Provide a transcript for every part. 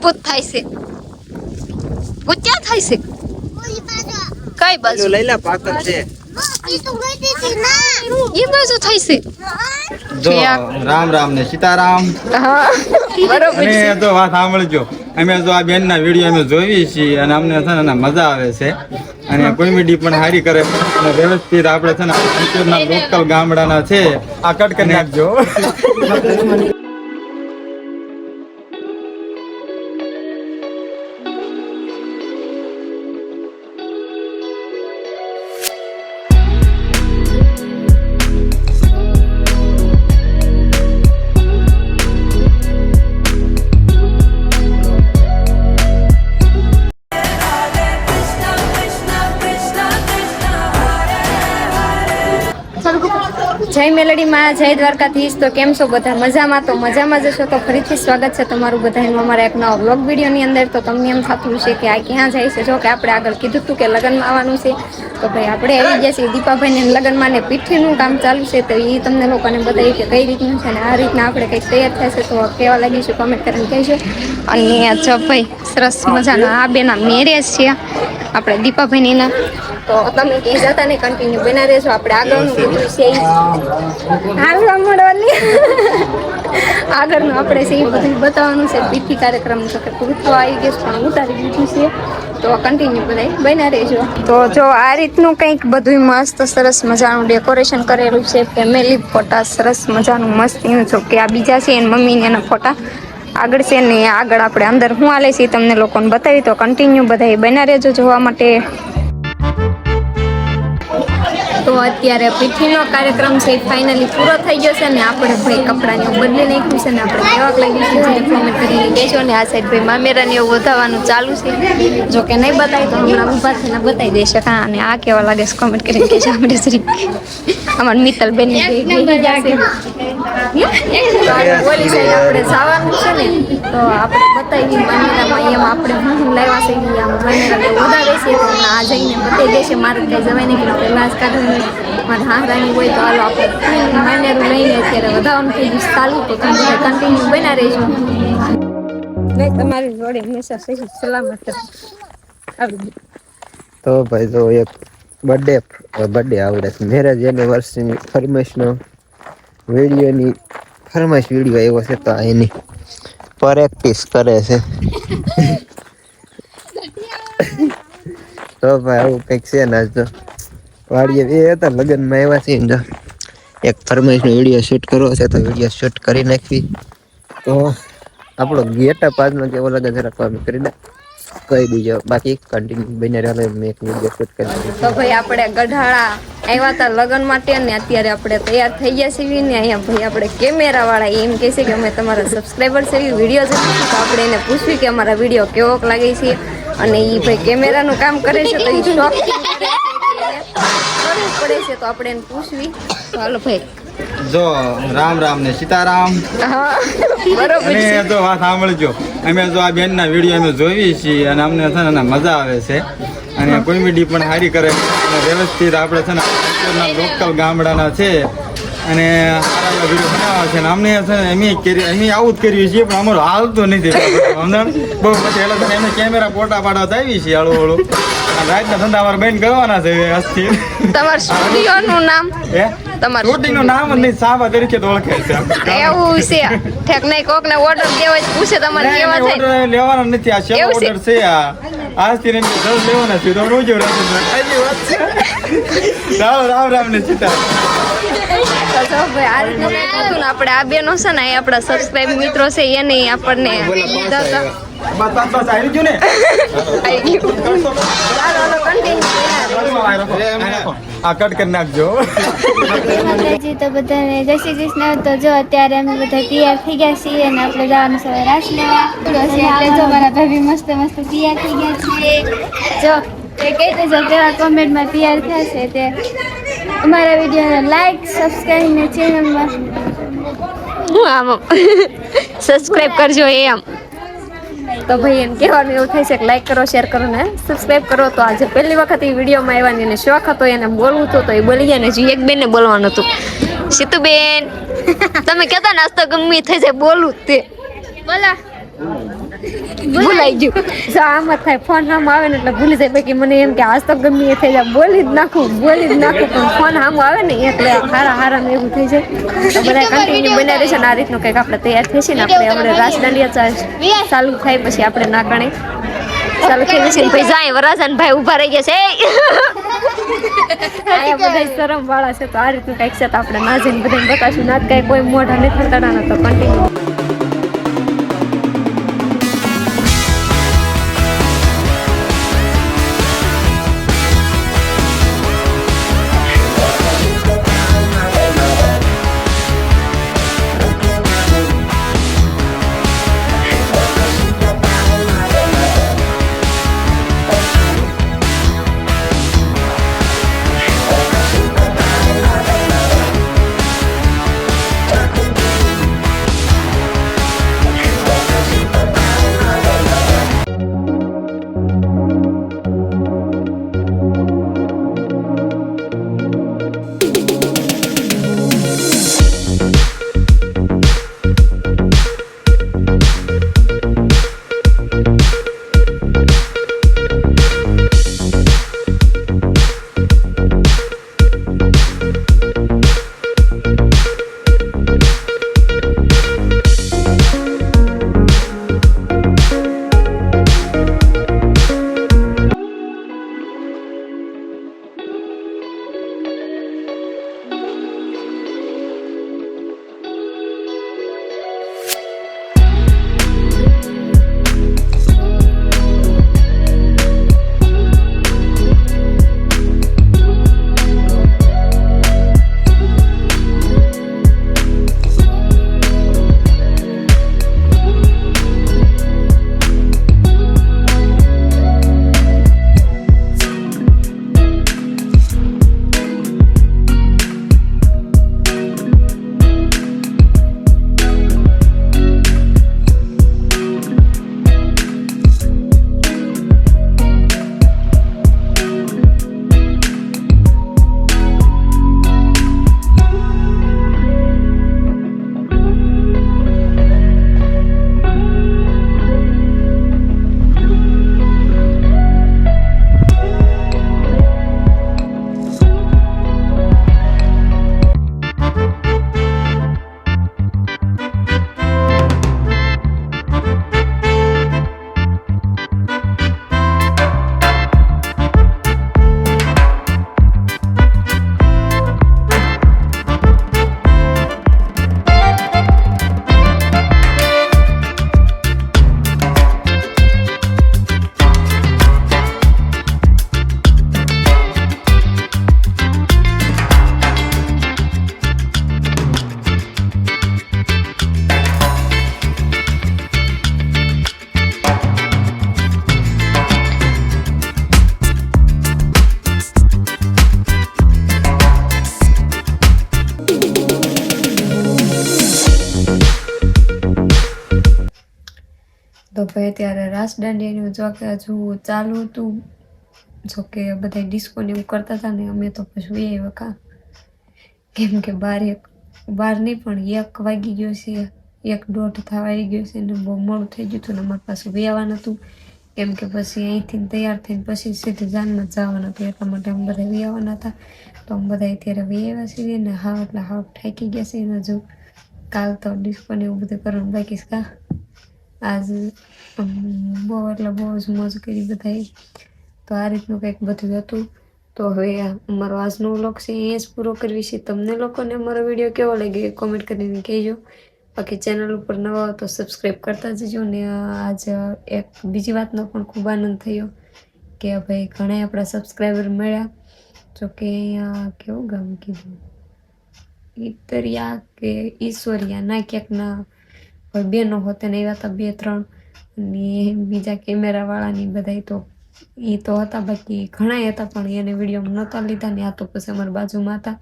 પૂત થાય છે ગુચ્ચા થાય છે કઈ બાજુ લઈ લે પાકર છે એ બાજુ થાય છે જો રામ રામ ને સીતારામ હા બરોબર અને છે તો વાત સાંભળજો અમે જો આ બેન ના વિડીયો અમે જોઈએ છીએ અને અમને છે ને મજા આવે છે અને કોમેડી પણ સારી કરે અને વ્યવસ્થિત આપણે છે ને અંચોરના લોકલ ગામડાના છે આ કટ કરી નાખજો જય મેલડી માં જય દ્વારકાધીશ. તો કેમ છો બધા? મજામાં? તો મજામાં જશો તો ફરીથી સ્વાગત છે તમારું બધાનું અમારા એક નવા વ્લોગ વિડીયોની અંદર. તો તમને એમ થતું હશે કે આ ક્યાં જાય છે? જો કે આપણે આગળ કીધું હતું કે લગ્નમાં આવવાનું છે, તો ભાઈ આપણે આવી ગયા છીએ દીપાભાઈને લગ્નમાં ને પીઠીનું કામ ચાલુ છે. તો એ તમને લોકોને બતાવી કે કઈ રીતનું છે ને આ રીતના આપણે કંઈક તૈયાર થશે તો કેવા લાગીશું કમેન્ટ કરીને કહેજો. અને જો ભાઈ સરસ મજાના આ બેના મેરેજ છે આપણે દીપાભાઈના. તો તમે ક્યાંય જતા નહીં, કન્ટિન્યુ બના રહેજો. આપણે આગળનું કીધું છે હાલવા મળવાની આગળનું આપણે છે એ બધું બતાવવાનું છે. પીઠી કાર્યક્રમ તો કે પૂરું થવા આવી ગયું પણ ઉતારી દીધું છે, તો કન્ટિન્યુ બધા બના રહેજો. તો જો આ રીતનું કંઈક બધું મસ્ત સરસ મજાનું ડેકોરેશન કરેલું છે. ફેમિલી ફોટા સરસ મજાનું મસ્ત એનું જો કે આ બીજા છે એની મમ્મીને એના ફોટા આગળ છે ને આગળ આપણે અંદર હું આલે છે તમને લોકોને બતાવી. તો કન્ટિન્યુ બધા બના રહેજો જોવા માટે. તો અત્યારે પીઠીનો કાર્યક્રમ છે ફાઇનલી પૂરો થઈ ગયો છે ને આપણે ભાઈ કપડાને બદલી નાખ્યું છે ને આપણે કેવાક લાગી છે જે કોમેન્ટ કરીને કહેજો. ને આ સાઈડ ભાઈ મામેરાને એવું વધારવાનું ચાલુ છે, જો કે નહીં બતાવી તો હમણાં ઊભા થઈને બતાવી દેશે. હા, અને આ કેવા લાગે છે કોમેન્ટ કરીને કહેજો. આપણે શ્રી અમારા મિત્તલ બેન બોલી સાઈડ આપણે જવાનું છે ને તો આપણે બતાવી મામેરામાં એમ આપણે હું લાવ્યા છે મામેરા વધારે છે તો આ જઈને બતાવી દેશે. મારે કઈ જવાય નહીં કે પહેલાં જ કાઢવાનું મારે હારાની હોય તો હાલો આપણે મામેરું લઈને અત્યારે વધારવાનું થઈ ગયું ચાલુ. તો તમે કન્ટિન્યુ બના રહેજો. નહીં તમારી જોડે હંમેશા સહી સલામત આવી. તો ભાઈ જો એક બર્થડે આવડે છે, મેરેજ એનિવર્સરીની ફરમાઈશનો વિડીયોની ફરમાઈશ વિડીયો એવો છે. તો એની પ્રેક્ટિસ કરે છે તો ભાઈ આવું કંઈક છે ને તો વાડીએ એ હતા લગ્નમાં આવ્યા છે ને એક ફરમાઈશનો વિડીયો શૂટ કરવો છે તો વિડીયો શૂટ કરી નાખવી. તો આપણો ગેટઅપ આજનો કેવો લાગે જરાક કરી દે કહી દીજો. બાકી કન્ટિન્યુ બને રહે. મેં એક વિડીયો શૂટ કરી તો ભાઈ આપણે ગઢાળા આવ્યા હતા લગ્ન માટે ને અત્યારે આપણે તૈયાર થઈ ગયા છીએ ને અહીંયા ભાઈ આપણે કેમેરા વાળા એમ કહે છે કે અમે તમારા સબસ્ક્રાઈબર છે વિડીયો જોઈએ તો આપણે એને પૂછ્યું કે અમારા વિડીયો કેવોક લાગે છે. અને એ ભાઈ કેમેરાનું કામ કરે છે તો એ શોખ કરવું પડે છે તો આપણે એને પૂછવી. હાલો ભાઈ જો રામ રામ ને સીતારામ. હા બરોબર અને છે. તો વાત સાંભળજો અમે જો આ બેન ના વિડીયો અમે જોઈએ છીએ અને અમને છે ને મજા આવે છે અને કોમેડી પણ સારી કરે અને વ્યવસ્થિત આપણે છે ને અંચોરના લોકલ ગામડાના છે અને સારા વિડીયો બનાવવા છે ને અમને છે ને અમે આવું જ કર્યું છીએ પણ અમારું હાલતું નથી સમજણ બહુ પછી એટલે અમે કેમેરા ફોટા પાડવા આવી છીએ હળવું હળવું. રાતના ધંધા અમારે બેન કરવાના છે અસ્થિર. તમારા સ્ટુડિયોનું નામ તમારું શૂટિંગનું નામ જ નહીં સાબા તરીકે તો ઓળખે છે એવું છે. ઠેક નહીં કોક ને ઓર્ડર દેવા જ પૂછે તમારે કેવા થાય ઓર્ડર લેવાનો નથી. આ શેનો ઓર્ડર છે આજથી ને દસ લેવાના છે તો રોજો રામ રામ ને સીતા. આપણે આ બેનો છે ને એ આપણા સબસ્ક્રાઇબ મિત્રો છે એને આપણને આ કટ કરી નાખજો. તો બધાને જય શ્રી કૃષ્ણ. તો જો અત્યારે અમે બધા તૈયાર થઈ ગયા છીએ અને આપણે જવાનું છે રાસ લેવા. એટલે જો મારા ભાભી મસ્ત મસ્ત તૈયાર થઈ ગયા છીએ. જો એ કહી દેજો કેવા કોમેન્ટમાં તૈયાર થશે તે અમારા વિડીયોને લાઈક સબસ્ક્રાઈબ ને ચેનલમાં આમ સબસ્ક્રાઇબ કરજો એમ. તો ભાઈ એમ કહેવાનું એવું થાય છે કે લાઈક કરો, શેર કરો ને સબસ્ક્રાઇબ કરો. તો આજે પહેલી વખત એ વિડીયોમાં આવવાની એને શોખ હતો, એને બોલવું હતું તો એ બોલી ગયા ને હજી એક બેનને બોલવાનું હતું. સીતુબેન તમે કહેતા નાસ્તો ગમે થઈ જાય બોલું તે બોલા ભૂલાઈ ગયું. જો આમ જ થાય, ફોન સામે આવે ને એટલે ભૂલી જાય. બાકી મને એમ કે આજ તો ગમે એ થઈ જાય, બોલી જ નાખું પણ ફોન સામે આવે ને એટલે હારા ને એવું થઈ જાય. તો બધા કન્ટિન્યુ બનાવી રહેશે ને આ રીતનું કંઈક આપણે તૈયાર થઈ છે ને આપણે આપણે રાસ દાંડિયા ચાલુ થાય પછી આપણે નાકણે ચાલુ થઈ જશે ને પછી જાય વરાજાન ભાઈ ઊભા રહી જશે. આયા બધા શરમ વાળા છે તો આ રીતનું કંઈક છે તો આપણે ના જઈને બધાને બતાવશું. ના કઈ કોઈ મોઢા નથી ખતડાના તો કન્ટિન્યુ. તો ભાઈ ત્યારે રાસ દાંડિયાનું જો કે હજુ ચાલુ હતું, જો કે બધા ડિસ્કો ને એવું કરતા હતા ને અમે તો પછી એ વખા કેમ કે બાર નહીં પણ 1 વાગી ગયો છે, 1:30 થવા આવી ગયો છે ને બહુ મોડું થઈ ગયું હતું ને અમારે પાછું વયાવાનું હતું કેમ કે પછી અહીંથી તૈયાર થઈને પછી સીધું જાનમાં જવાનું હતું એટલા માટે અમે બધા વયાવાના હતા. તો અમે બધા અત્યારે વયાવ્યા છીએ ને હાવ થાકી ગયા છે ને હજુ કાલ તો ડિસ્કો ને એવું બધું કરવાનું બાકી છે. આજ બહુ જ મોજ કરી બધાએ. તો આ રીતનું કંઈક બધું હતું. તો હવે અમારો આજનો વ્લોગ છે અહીંયા જ પૂરો કરવી છે. તમને લોકોને અમારો વિડીયો કેવો લાગ્યો એ કોમેન્ટ કરીને કહેજો. બાકી ચેનલ ઉપર નવા હો તો સબસ્ક્રાઈબ કરતા જજો. ને આજ એક બીજી વાતનો પણ ખૂબ આનંદ થયો કે ભાઈ ઘણા આપણા સબસ્ક્રાઈબર મળ્યા. જો કે અહીંયા કેવું ગામ કીધું, ઈતરિયા કે ઈશ્વરિયા ના ક્યાંકના કોઈ બેનો હોતે ને એવા હતા 2-3 અને બીજા કેમેરાવાળાની બધા તો એ તો હતા, બાકી ઘણા હતા પણ એને વિડીયોમાં નહોતા લીધા ને આ તો પછી અમારી બાજુમાં હતા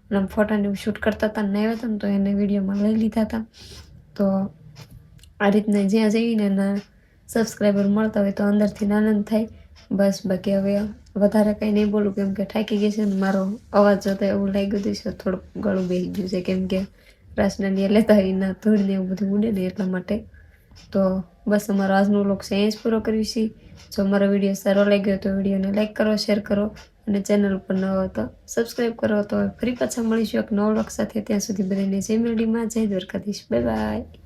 અને આમ ફોટાને શૂટ કરતા હતા ને આવ્યા હતા ને તો એને વિડીયોમાં લઈ લીધા હતા. તો આ રીતના જ્યાં જઈને એના સબસ્ક્રાઈબર મળતા હોય તો અંદરથી આનંદ થાય બસ. બાકી હવે વધારે કંઈ નહીં બોલું કેમ કે થાકી ગઈ છે ને મારો અવાજ જોતા એવું લાગ્યું હતું છે થોડુંક ગળું બેસી ગયું છે કેમ કે રાસ દાંડિયા લેતા એના ધૂળ ને એવું બધું ઉડે ને એટલા માટે. તો બસ અમારો આજનો વ્લોગ છે અહીં જ પૂરો કરીએ છીએ. જો અમારો વિડીયો સારો લાગ્યો તો વિડીયોને લાઈક કરો, શેર કરો અને ચેનલ ઉપર ન હો તો સબસ્ક્રાઈબ કરો. તો ફરી પાછા મળીશું એક નવો વ્લોગ સાથે. ત્યાં સુધી બધાને જય મેરડીમાં, જય દ્વારકાધીશ. Bye bye.